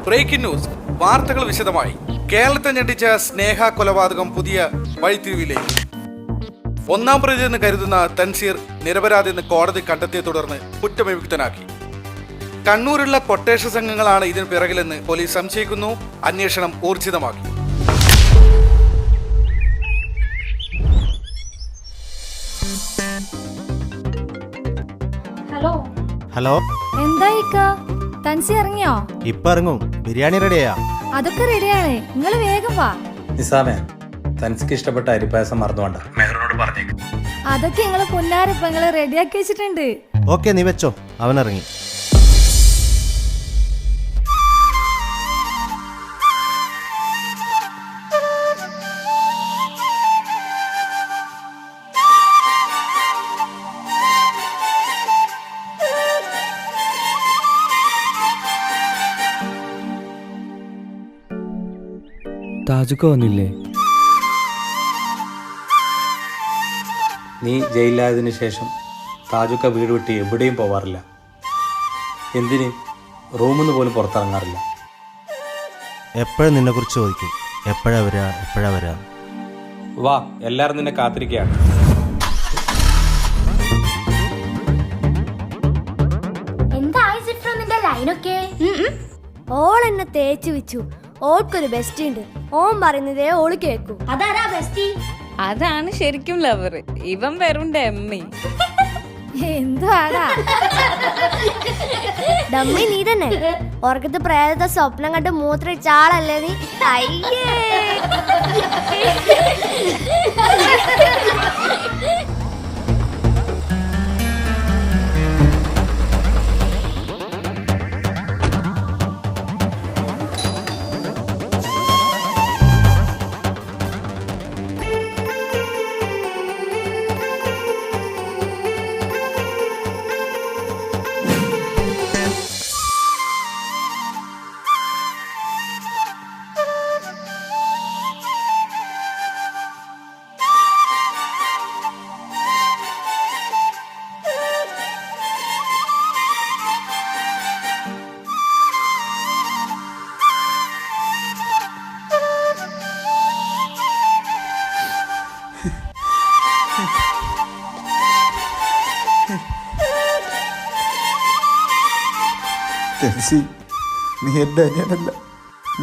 Breaking news. വാർത്തകൾ വിശദമായി. കേരളത്തെ ഞെട്ടിച്ച സ്നേഹ കൊലപാതകം പുതിയ വഴിത്തിരിവിലേക്ക്. ഒന്നാം പ്രതി എന്ന് കരുതുന്ന തൻസീർ നിരപരാധിയെന്ന് കോടതി കണ്ടെത്തിയെ തുടർന്ന് കുറ്റവിമുക്തനാക്കി. കണ്ണൂരുള്ള കൊട്ടേഷൻ സംഘങ്ങളാണ് ഇതിന് പിറകിലെന്ന് പോലീസ് സംശയിക്കുന്നു. അന്വേഷണം ഊർജിതമാക്കി. ഹലോ, എന്തായി തൻസി ഇറങ്ങിയോ? ഇപ്പൊ ഇറങ്ങും. ബിരിയാണി റെഡിയാ? അതൊക്കെ റെഡിയാണ്, നിങ്ങൾ വേഗം വാ. നിസാമേ, തൻസിക്ക് ഇഷ്ടപ്പെട്ട അരിപ്പായസം മറന്നുകൊണ്ട മെഹറിനോട് പറഞ്ഞേക്ക്. അതൊക്കെ നിങ്ങള് പൊന്നാരപ്പങ്ങള് റെഡിയാക്കി വെച്ചിട്ടുണ്ട്. ഓക്കെ, നീ വെച്ചോ. അവൻ ഇറങ്ങി. താജുക്ക വന്നില്ലേ? നീ ജയിലിലായതിനു ശേഷം താജുക്ക വീട് വിട്ട് എവിടെയും പോവാറില്ല. എന്തിന് റൂമിൽ നിന്ന് പോലും പുറത്തിറങ്ങാറില്ല. എപ്പോഴും നിന്നെ കുറിച്ച് ചോദിക്കും. എപ്പോഴാ വരാ? വാ, എല്ലാവരും നിന്നെ കാത്തിരിക്കുകയാണ്. ഓൾ എന്നെ തേച്ചു വെച്ചു. ഓൾക്കൊരു ബെസ്റ്റ് ഉണ്ട്. ഓൻ പറയുന്നതേ ഓള് കേക്കൂ. അതാരാ ബെസ്റ്റി? അതാണ് ശരിക്കും ലവർ. ഇവൻ വെറും ഡമ്മി. എന്തുവാടാ ഡമ്മി? നീ തന്നെ ഓർക്കത്ത് പ്രേതത്തെ സ്വപ്നം കണ്ട് മൂത്രയിച്ച ആളല്ലേ നീ? അയ്യേ, തെൻസി, നീ എൻ്റെ അനിയനല്ല,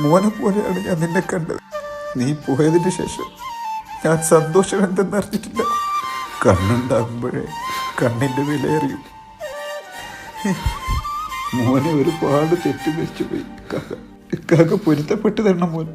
മോനെ പോലെയാണ് ഞാൻ നിന്നെ കണ്ടത്. നീ പോയതിന് ശേഷം ഞാൻ സന്തോഷം എന്തെന്നറിഞ്ഞിട്ടില്ല. കണ്ണുണ്ടാകുമ്പോഴേ കണ്ണിൻ്റെ വിലയറിയും. മോനെ ഒരുപാട് തെറ്റുവെച്ചു പോയി. കാക്ക പൊരുത്തപ്പെട്ട് തരണം മോൻ.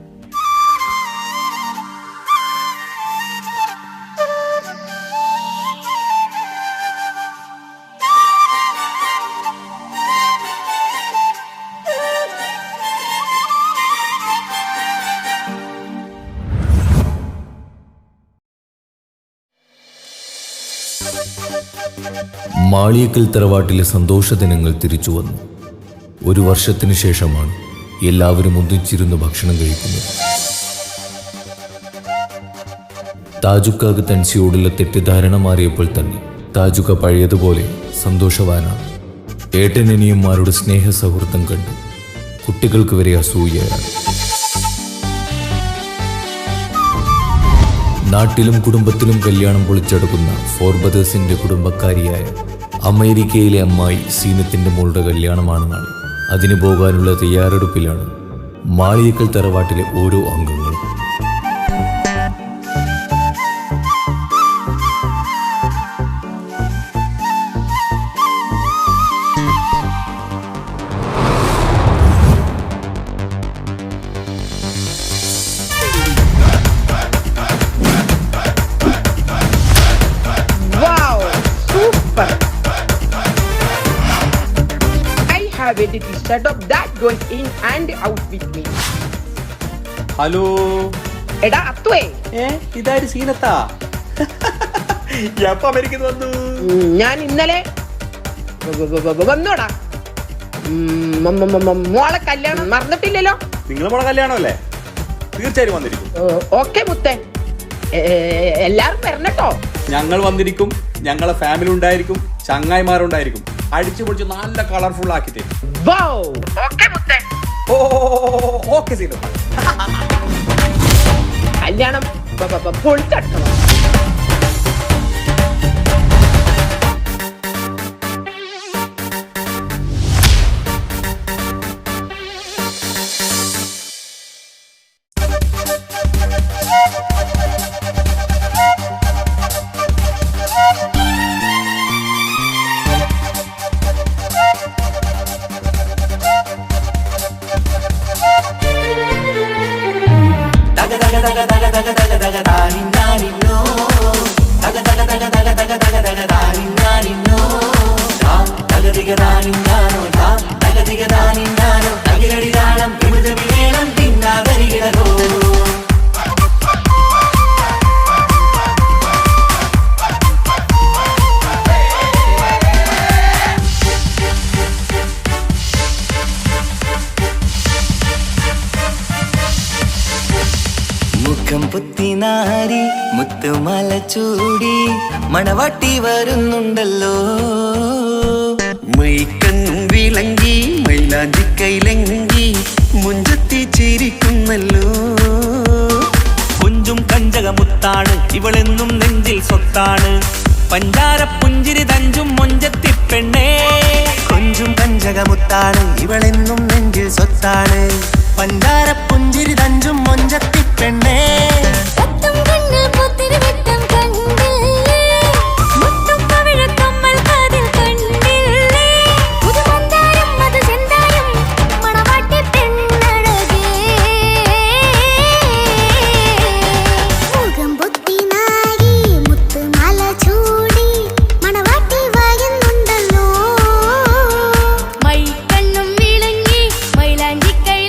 മാളിയേക്കൽ തറവാട്ടിലെ സന്തോഷ ദിനങ്ങൾ തിരിച്ചു വന്നു. ഒരു വർഷത്തിനു ശേഷമാണ് എല്ലാവരും ഒന്നിച്ചിരുന്ന് ഭക്ഷണം കഴിക്കുന്നത്. താജുക്കാക്ക് തൻസിയോടുള്ള തെറ്റിദ്ധാരണ മാറിയപ്പോൾ തന്നെ താജുക്ക പഴയതുപോലെ സന്തോഷവാനാണ്. ഏട്ടനനിയന്മാരുടെ സ്നേഹ സൗഹൃദം കണ്ട് കുട്ടികൾക്ക് വരെ അസൂയയാണ്. നാട്ടിലും കുടുംബത്തിലും കല്യാണം പൊളിച്ചെടുക്കുന്ന ഫോർബദേഴ്സിന്റെ കുടുംബക്കാരിയായ അമേരിക്കയിലെ അമ്മായി സീനത്തിന്റെ മോളുടെ കല്യാണമാണ് നാളെ. അതിന് പോകാനുള്ള തയ്യാറെടുപ്പിലാണ് മാളിയേക്കൽ തറവാട്ടിലെ ഓരോ അംഗങ്ങളും. have a little setup that goes in and out with me. Hello എടാ അത്തുവേ, ഇതാര് സീനത്താ? എപ്പോ അമേരിക്കയിൽ വന്നു? ഞാൻ ഇന്നലെ വന്നോടാ. മോളെ കല്യാണം മറന്നിട്ടില്ലല്ലോ? നിങ്ങളെ മോളെ കല്യാണമല്ലേ? തീർച്ചയായും വന്നിരിക്കും. ഓക്കെ മുത്തേ, എല്ലാരും വരണട്ടോ. ഞങ്ങൾ വന്നിരിക്കും. ഞങ്ങളെ ഫാമിലി ഉണ്ടായിരിക്കും, ചങ്ങായിമാരുണ്ടായിരിക്കും. അടിച്ചു പൊളിച്ച് നല്ല കളർഫുൾ ആക്കി തരും. ഓക്കെ മുത്തേ. ഓക്കെ സീനു. കല്യാണം പൊളിച്ചട്ടോ. മുഖം പുത്തിനാരി മുത്തുമല ചൂടി മണവാട്ടി വരുന്നുണ്ടല്ലോ. മൈക്കണ്ണും വിളങ്ങി മൈലാഞ്ചി കൈലങ്കി മുഞ്ചത്തി ചിരിക്കുന്നല്ലോ. കുഞ്ചും കഞ്ചകമുത്താണ് ഇവളെന്നും നെഞ്ചിൽ സ്വത്താണ്. പഞ്ചാര പുഞ്ചിരി തഞ്ചും മൊഞ്ചത്തി പെണ്ണേ. കൊഞ്ചും കഞ്ചകമുത്താണ് ഇവളെന്നും നെഞ്ചിൽ സ്വത്താണ്. പഞ്ചാര പുഞ്ചിരി തഞ്ചും മൊഞ്ചത്തി പെണ്ണേ. മൈക്കണ്ണും വിളങ്ങി മൈലാഞ്ചി കൈ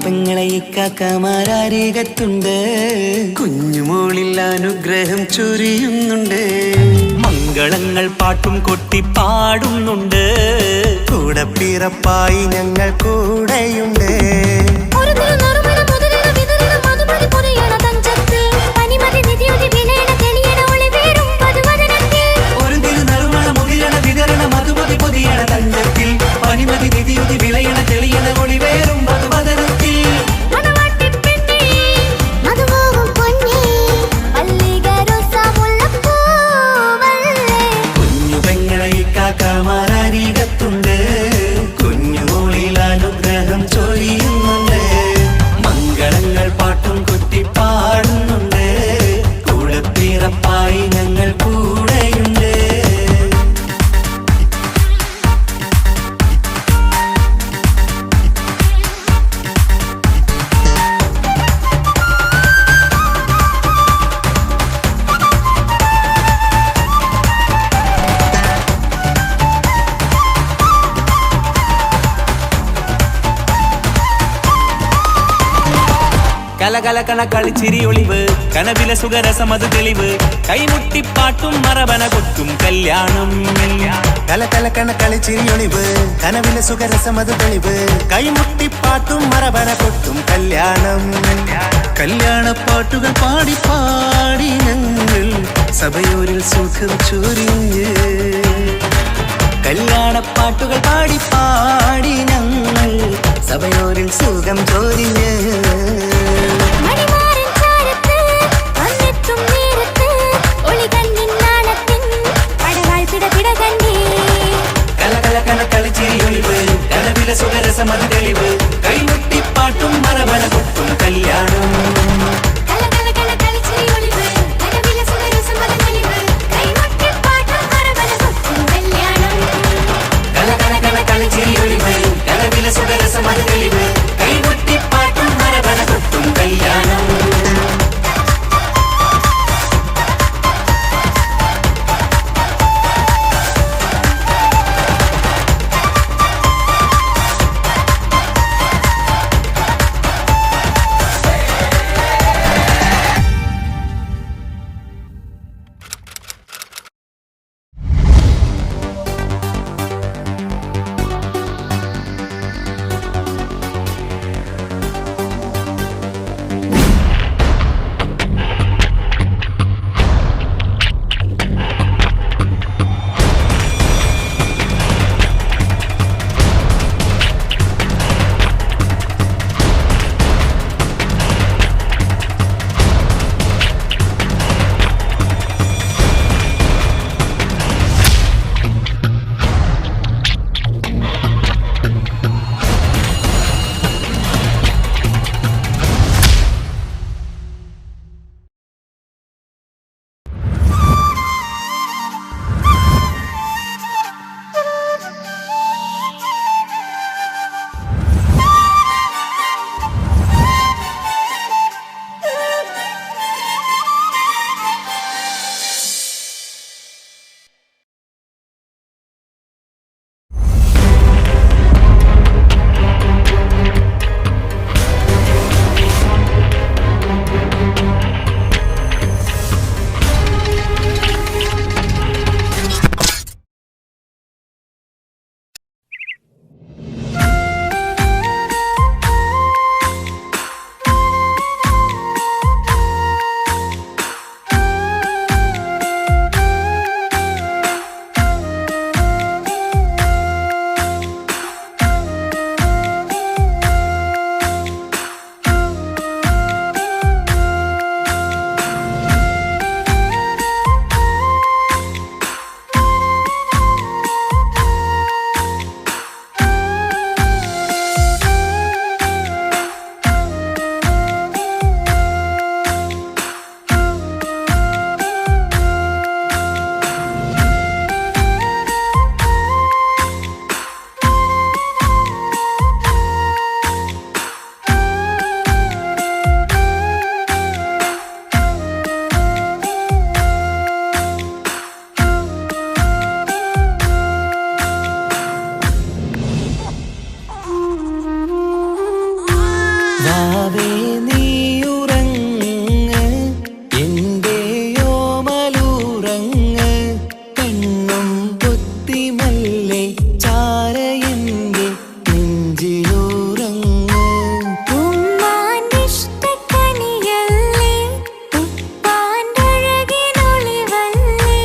പെങ്ങളെ ഇക്കാക്കമാരാരികത്തുണ്ട്, കുഞ്ഞുമോളിൽ അനുഗ്രഹം ചൊരിയുന്നുണ്ട്. മംഗളങ്ങൾ പാട്ടും കൊട്ടി പാടുന്നുണ്ട്, കൂടെ പിറപ്പായി ഞങ്ങൾ കൂടെയുണ്ട്. ഒരു തിരുനറുമണ മുതിരണ വിതരണ മധുമതി പൊതിയണ തഞ്ചത്തിൽ, പനിമതി നിധിയുതി വിളയണ തെളിയണ ഒളിവേറും മധുവദനത്തിൽ. കുഞ്ഞു പെങ്ങളെ ഇക്കാക്കമാരാരികത്തുണ്ട്, കുഞ്ഞുമോളിൽ അനുഗ്രഹം ചൊരിയുന്നുണ്ട്. മംഗളങ്ങൾ പാട്ടും കുത്തി പാടുന്നുണ്ട്, കൂടെ പിറപ്പായി ഞങ്ങൾ കൂടെയുണ്ട്. കലകലകണ കളിച്ചിരി ഒളിവ്, കനവില സുഖരസമത് തെളിവ്, കൈമുട്ടിപ്പാട്ടും മറവന കൊട്ടും കല്യാണം. കലകലകണ കളിച്ചിരിയൊളിവ്, കനവിലെ സുഖരസമത് തെളിവ്, കൈമുട്ടിപ്പാട്ടും മറവന കൊട്ടും കല്യാണം. കല്യാണപ്പാട്ടുകൾ പാടി പാടി ഞങ്ങൾ സഭയോരിൽ സുഖം ചൊരിഞ്ഞ്. കല്യാണപ്പാട്ടുകൾ പാടി പാടി ഞങ്ങൾ സഭയോരിൽ സുഖം ചൊരിഞ്ഞ്. കലകലകണ കളിച്ചിരിയൊളിവ്, കനവില സുഖരസമത് തെളിവ്, കൈമുട്ടിപ്പാട്ടും മറവന കൊട്ടും കല്യാണം. കലകലകണ കളിച്ചിരിയൊളിവ്, കനവില സുഖരസമത് തെളിവ്, കൈമുട്ടിപ്പാട്ടും മറവന വാവേ നീയുറങ്ങ് എന്റെ ഓമലുറങ്ങ് കണ്ണും പൊത്തിമല്ലേ ചാരയന്റെ നെഞ്ചിലുറങ്ങ് ഉമ്മാന്റെ ഇഷ്ടക്കനിയല്ലേ ഉപ്പാന്റെ അഴകിനൊളിവല്ലേ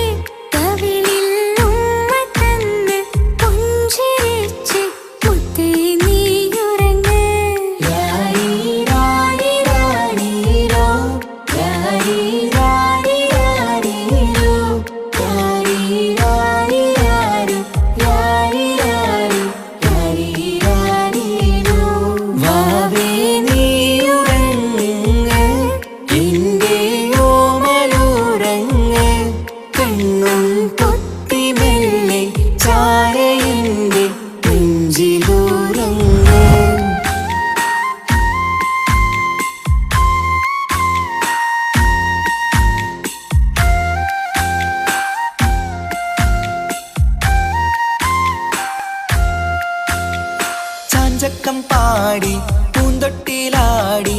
കവിളിൽ ഉമ്മ തന്ന് പുഞ്ചിരിച്ച് മുത്തേ നീയുറങ്ങ് യാരീരാരീരാരീരോ യാരീരാരീരാരീരോ യാരീരാരീരാരു യാരീരാരു യാരീരാരീരോ വാവേ നീയുറങ്ങ് എന്റെ ഓമലുറങ്ങ് കണ്ണും പൊത്തിമെല്ലെ ചാരയന്റെ നെഞ്ചിലുറങ്ങ് ചാഞ്ചക്കം പാടി പൂന്തൊട്ടിലാടി